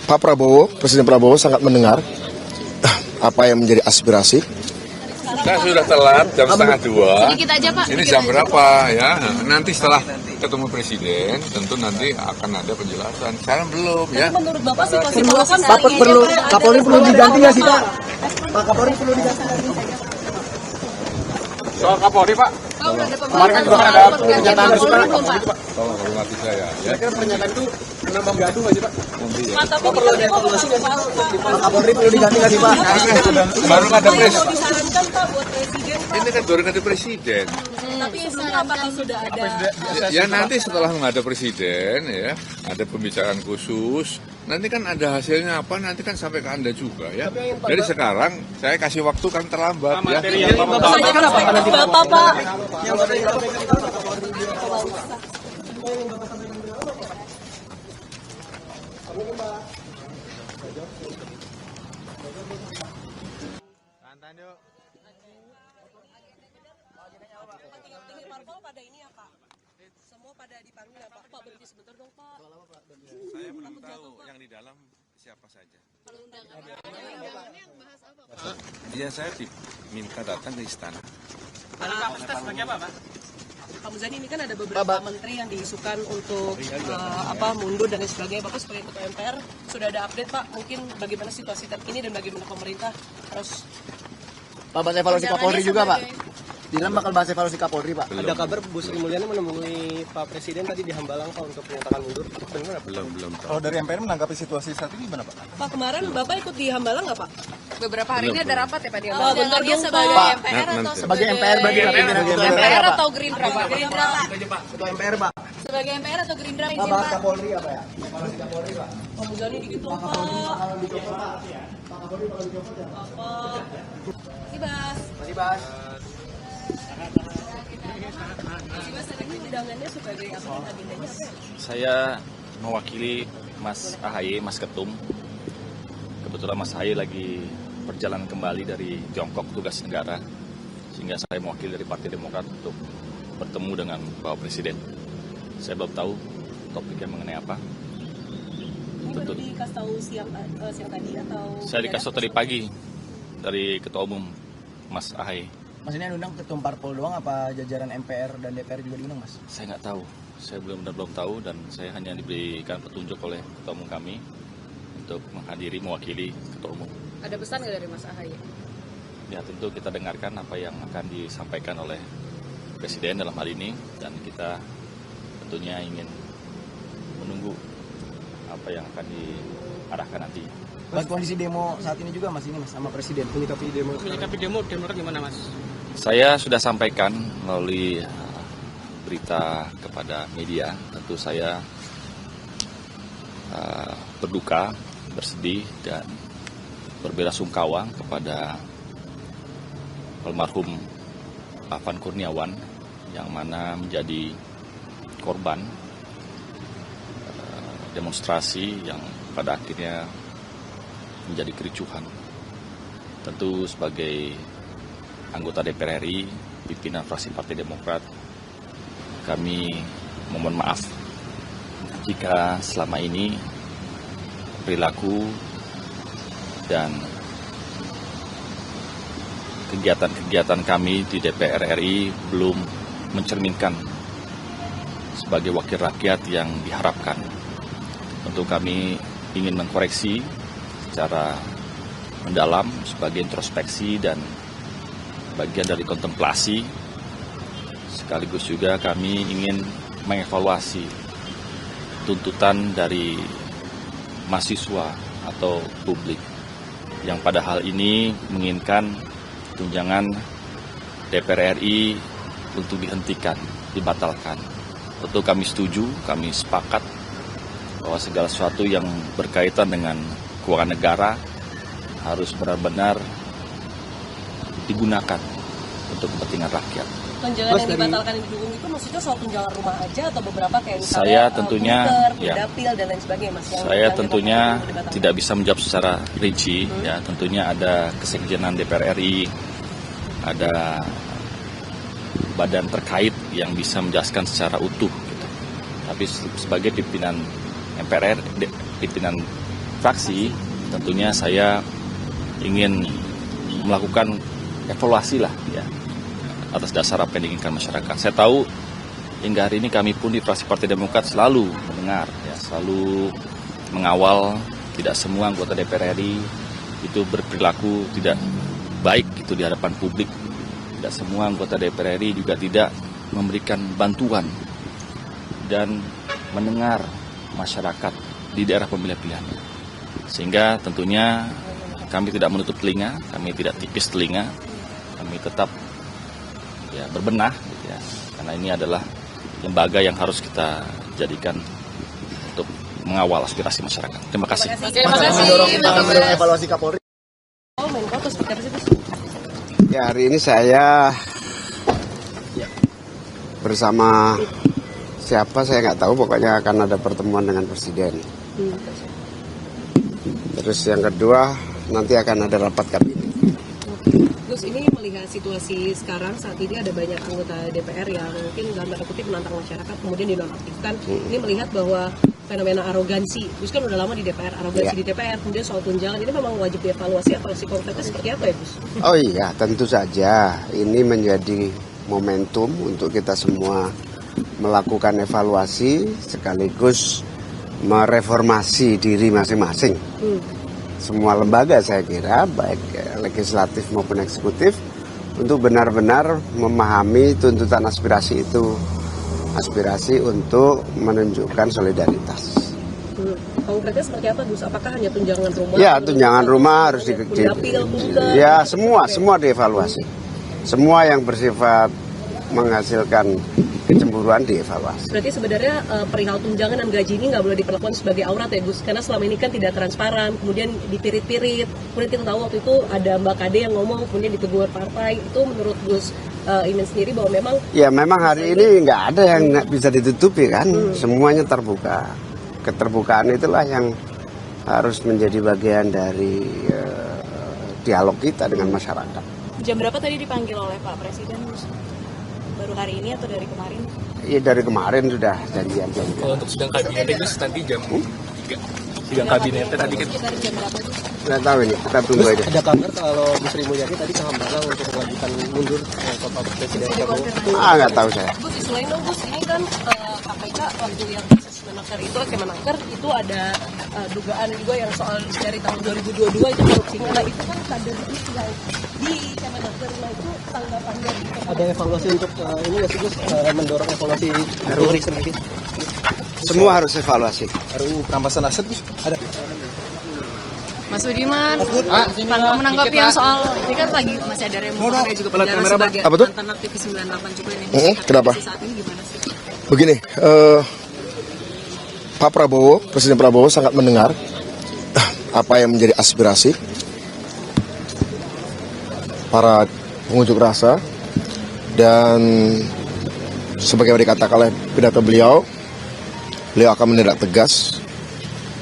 Pak Prabowo, Presiden Prabowo sangat mendengar apa yang menjadi aspirasi. Saya sudah telat jam setengah 2. Sedikit aja, Pak. Ini jam berapa ya? Nanti setelah ketemu Presiden, tentu nanti akan ada penjelasan. Sekarang belum ya. Menurut Bapak situasi Bapak Kapolri perlu diganti nggak sih Pak? Pak Kapolri perlu diganti nggak sih? Soal Kapolri Pak. Kemarin kan juga ada pernyataan Tolong hormati saya. Ya. Kira pernyataan itu menambah gaduh nggak sih Pak? Pak perlu ada evaluasi nggak sih? Pak Kapolri perlu diganti nggak sih Pak? Baru ada presiden. Disarankan Pak buat Presiden. Ini kan baru ada presiden. Tapi sebelumnya apakah sudah ada? Ya nanti setelah ada presiden ya, ada pembicaraan khusus. Nanti kan ada hasilnya apa, nanti kan sampai ke Anda juga ya. Jadi sekarang saya kasih waktu kan terlambat ya. Bapak Pak. Pada ini ya Pak, semua pada dipanggil ya Pak. Pak berhenti sebentar dong Pak. Saya belum tahu yang di dalam siapa saja. Iya, saya diminta datang ke istana. Pak Muzani, ini kan ada beberapa menteri yang diisukan untuk mundur dan lain sebagainya. Bapak sebagai Ketua MPR sudah ada update Pak, mungkin bagaimana situasi terkini dan bagaimana pemerintah harus Pak bahas evaluasi Kapolri juga Pak. Di dalam bakal bahas evaluasi Kapolri Pak. Ada kabar Bu Sri Mulyani menemui Pak Presiden tadi di Hambalang Pak untuk menyatakan mundur. Benar Pak? Belum tahu. Kalau dari MPR menanggapi situasi saat ini gimana Pak? Pak kemarin Bapak ikut di Hambalang nggak Pak? Beberapa hari ini ada rapat ya Pak di Pak bentar dong sebagai Pak. MPR atau Sebagai MPR berarti MPR atau Gerindra Pak? Gerindra Pak. Ketua MPR Pak. Sebagai MPR atau Gerindra Pak izin bahas Pak? Kapolri apa ya? Evaluasi Kapolri Pak. Pak Muzani dikit dong Pak. Kalau dicopot Pak. Pak Kapolri kalau dicopot ya. Pak. Ibas. Masih bahas. Mas ini undangannya sebagai apa agendanya apa? Saya mewakili Mas AHY, Mas Ketum. Kebetulan Mas AHY lagi perjalanan kembali dari Tiongkok tugas negara, sehingga saya mewakili dari Partai Demokrat untuk bertemu dengan Bapak Presiden. Saya belum tahu topiknya mengenai apa. Ini baru dikasih tahu siang tadi atau? Saya dikasih tahu tadi pagi dari Ketua Umum Mas AHY. Mas ini yang undang ketum parpol doang apa jajaran MPR dan DPR juga diundang Mas? Saya nggak tahu, saya belum tahu dan saya hanya diberikan petunjuk oleh Ketua Umum kami untuk menghadiri mewakili Ketua Umum. Ada pesan nggak dari Mas AHY? Ya tentu kita dengarkan apa yang akan disampaikan oleh Presiden dalam hal ini dan kita tentunya ingin menunggu apa yang akan diarahkan nanti. Mas kondisi demo saat ini juga Mas ini Mas sama Presiden menyikapi demo gimana Mas? Saya sudah sampaikan melalui berita kepada media, tentu saya berduka, bersedih dan berbelasungkawa kepada almarhum Afan Kurniawan yang mana menjadi korban demonstrasi yang pada akhirnya menjadi kericuhan. Tentu sebagai anggota DPR RI, pimpinan fraksi Partai Demokrat, kami memohon maaf jika selama ini perilaku dan kegiatan-kegiatan kami di DPR RI belum mencerminkan sebagai wakil rakyat yang diharapkan. Tentu kami ingin mengkoreksi secara mendalam sebagai introspeksi dan bagian dari kontemplasi. Sekaligus juga kami ingin mengevaluasi tuntutan dari mahasiswa atau publik yang pada hal ini menginginkan tunjangan DPR RI untuk dihentikan, dibatalkan. Tentu kami setuju, kami sepakat bahwa segala sesuatu yang berkaitan dengan keuangan negara harus benar-benar digunakan untuk kepentingan rakyat. Tunjangan yang dibatalkan yang didukung itu maksudnya soal tunjangan rumah aja atau beberapa kayak misalnya Saya tentunya dapil dan lain sebagainya Mas? Saya tentunya tidak bisa menjawab secara rinci, ya tentunya ada kesekjenan DPR RI, ada badan terkait yang bisa menjelaskan secara utuh. Gitu. Tapi sebagai pimpinan MPR, pimpinan fraksi, tentunya saya ingin melakukan evaluasi lah ya atas dasar apa yang diinginkan masyarakat. Saya tahu hingga hari ini kami pun di fraksi Partai Demokrat selalu mendengar, ya, selalu mengawal. Tidak semua anggota DPR RI itu berperilaku tidak baik gitu di hadapan publik. Tidak semua anggota DPR RI juga tidak memberikan bantuan dan mendengar masyarakat di daerah pemilihan pilihannya. Sehingga tentunya kami tidak menutup telinga, kami tidak tipis telinga, kami tetap ya berbenah gitu ya. Karena ini adalah lembaga yang harus kita jadikan untuk mengawal aspirasi masyarakat. Terima kasih. Terima kasih. Mendorong evaluasi Kapolri. Oh, Menko atau seperti apa sih, Gus? Ya, hari ini saya bersama siapa saya nggak tahu, pokoknya akan ada pertemuan dengan Presiden. Terus yang kedua nanti akan ada rapat kabinet. Gus, ini melihat situasi sekarang saat ini ada banyak anggota DPR yang mungkin dalam tanda kutip menantang masyarakat kemudian dinonaktifkan. Ini melihat bahwa fenomena arogansi, Gus kan udah lama di DPR, arogansi di DPR, kemudian soal tunjangan ini memang wajib dievaluasi atau si konkretnya seperti apa ya, Gus? Oh iya, tentu saja ini menjadi momentum untuk kita semua melakukan evaluasi sekaligus mereformasi diri masing-masing. Semua lembaga saya kira, baik legislatif maupun eksekutif, untuk benar-benar memahami tuntutan aspirasi itu, aspirasi untuk menunjukkan solidaritas. Konkretnya seperti apa, Gus? Apakah hanya tunjangan rumah? Ya, tunjangan rumah harus ya semua dievaluasi. Semua yang bersifat menghasilkan kecemburuan dievaluasi. Berarti sebenarnya perihal tunjangan dan gaji ini nggak boleh diperlakukan sebagai aurat ya, Gus? Karena selama ini kan tidak transparan, kemudian dipirit-pirit. Kemudian kita tahu waktu itu ada Mbak Kade yang ngomong, kemudian ditegur partai. Itu menurut Gus Imin sendiri bahwa memang... Ya memang hari ini nggak ada yang nggak bisa ditutupi kan. Semuanya terbuka. Keterbukaan itulah yang harus menjadi bagian dari dialog kita dengan masyarakat. Jam berapa tadi dipanggil oleh Pak Presiden, Gus? Baru hari ini atau dari kemarin? Iya, dari kemarin sudah janjian. Kalau untuk sidang kabinet Gus nanti jam 3. Sidang kabinetnya tadi kan Sekitar jam berapa, Gus? Nggak tahu ini, kita tunggu aja. ada kabar kalau Bu Sri Mulyani tadi ke Hambalang untuk melanjutkan mundur ke Pak Presiden Prabowo. Nggak tahu saya. Gus, selain dong, Gus, ini kan KPK waktu yang kasus Menaker itu, Kemenaker itu ada dugaan juga yang soal dari tahun 2022 itu korupsinya. Nah itu kan kader itu yang di Kemenaker, nah itu tanggapannya. Ada evaluasi untuk ini nggak sih Gus, mendorong evaluasi Polri sendiri? Semua harus evaluasi. RUU perampasan aset Gus, ada. Mas Budiman, menanggapi yang soal ini kan lagi masih ada remo juga penjara sebagai mantan aktivis 98 juga ini. Kenapa? Saat ini gimana sih? Begini, Pak Prabowo, Presiden Prabowo sangat mendengar apa yang menjadi aspirasi para pengunjuk rasa, dan sebagaimana dikatakan oleh pidato beliau akan menindak tegas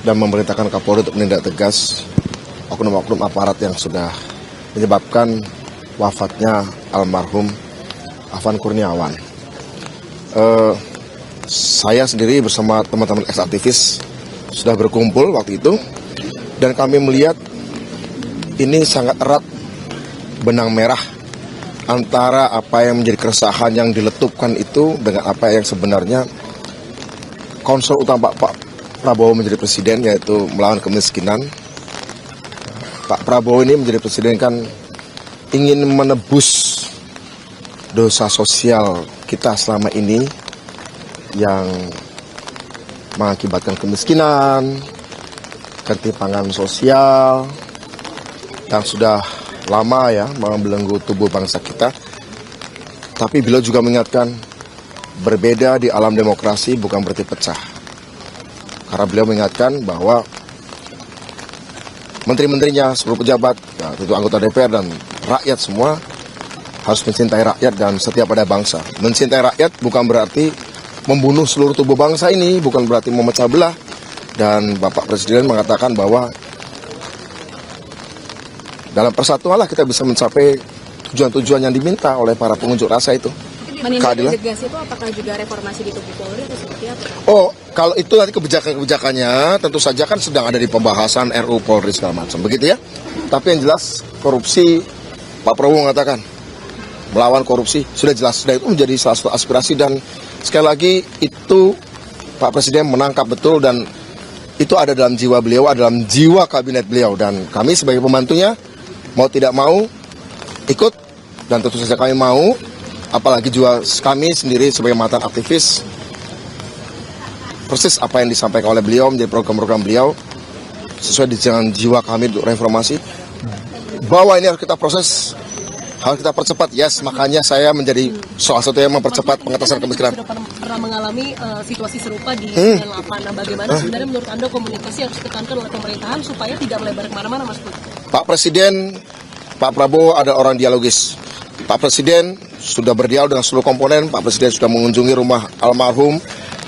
dan memerintahkan Kapolri untuk menindak tegas oknum-oknum aparat yang sudah menyebabkan wafatnya almarhum Afan Kurniawan. Saya sendiri bersama teman-teman ex-aktivis sudah berkumpul waktu itu, dan kami melihat ini sangat erat benang merah antara apa yang menjadi keresahan yang diletupkan itu dengan apa yang sebenarnya konsol utama Pak Prabowo menjadi presiden, yaitu melawan kemiskinan. Pak Prabowo ini menjadi presiden kan ingin menebus dosa sosial kita selama ini yang mengakibatkan kemiskinan, ketimpangan sosial yang sudah lama ya membelenggu tubuh bangsa kita. Tapi beliau juga mengingatkan, berbeda di alam demokrasi bukan berarti pecah. Karena beliau mengingatkan bahwa menteri-menterinya, seluruh pejabat, ya, itu anggota DPR dan rakyat semua harus mencintai rakyat dan setia pada bangsa. Mencintai rakyat bukan berarti membunuh seluruh tubuh bangsa ini, bukan berarti memecah belah. Dan Bapak Presiden mengatakan bahwa dalam persatuanlah kita bisa mencapai tujuan-tujuan yang diminta oleh para pengunjuk rasa itu. Mungkin keadilan. Integrasi itu apakah juga reformasi di tubuh Polri atau seperti apa? Oh, kalau itu nanti kebijakan-kebijakannya tentu saja kan sedang ada di pembahasan RUU Polri segala macam, begitu ya. Tapi yang jelas korupsi, Pak Prabowo mengatakan melawan korupsi sudah jelas, sudah itu menjadi salah satu aspirasi, dan sekali lagi itu Pak Presiden menangkap betul, dan itu ada dalam jiwa beliau, ada dalam jiwa kabinet beliau, dan kami sebagai pembantunya mau tidak mau ikut, dan tentu saja kami mau, apalagi juga kami sendiri sebagai mantan aktivis, persis apa yang disampaikan oleh beliau menjadi program-program beliau sesuai dengan jiwa kami untuk reformasi, bahwa ini harus kita proses, harus kita percepat. Yes, makanya saya menjadi salah satu yang mempercepat pengentasan kemiskinan. Sudah pernah mengalami situasi serupa di 98. Nah, bagaimana sebenarnya menurut Anda komunikasi harus ditekankan oleh pemerintahan supaya tidak melebar kemana-mana, Mas Bud? Pak Presiden, Pak Prabowo adalah orang dialogis. Pak Presiden sudah berdialog dengan seluruh komponen. Pak Presiden sudah mengunjungi rumah almarhum.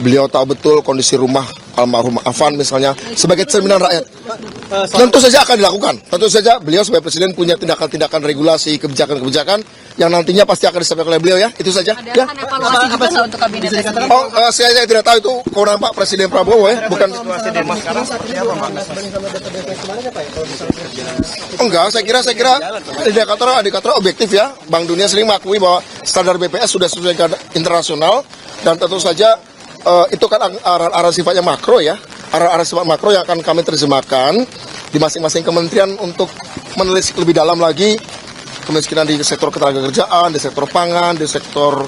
Beliau tahu betul kondisi rumah almarhum Afan misalnya sebagai cerminan rakyat. Tentu saja akan dilakukan. Tentu saja beliau sebagai presiden punya tindakan-tindakan regulasi, kebijakan-kebijakan yang nantinya pasti akan disampaikan oleh beliau ya. Itu saja. Ada Ya. evaluasi juga nggak untuk kabinet sendiri? Oh, saya tidak tahu itu kewenangan Pak Presiden Prabowo ya, bukan. Enggak, saya kira indikator objektif ya. Bank Dunia sering mengakui bahwa standar BPS sudah sesuai dengan internasional, dan tentu saja itu kan arah sifatnya makro ya. Arah sifat makro yang akan kami terjemahkan di masing-masing kementerian untuk menelisik lebih dalam lagi kemiskinan di sektor ketenagakerjaan, di sektor pangan, di sektor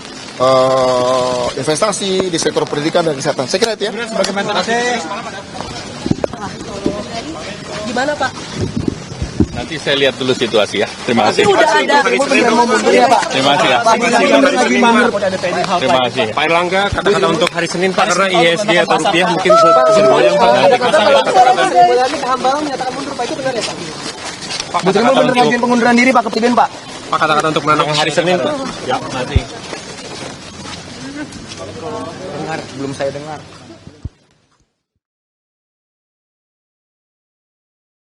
investasi, di sektor pendidikan dan kesehatan. Saya kira itu ya. Gimana, Pak? Nanti saya lihat dulu situasi ya. Terima kasih. Udah ada Terima kasih ya. Terima kasih. Pak Erlangga kata-kata untuk hari Senin Pak, karena ISG atau rupiah mungkin semboyan Pak. Hambalang menyatakan mundur, Pak, itu benar ya, Pak? Pak Betul benar ngajuin pengunduran diri Pak Presiden Pak. Pak kata-kata untuk menanam hari Senin Pak. Ya, nanti. Belum saya dengar.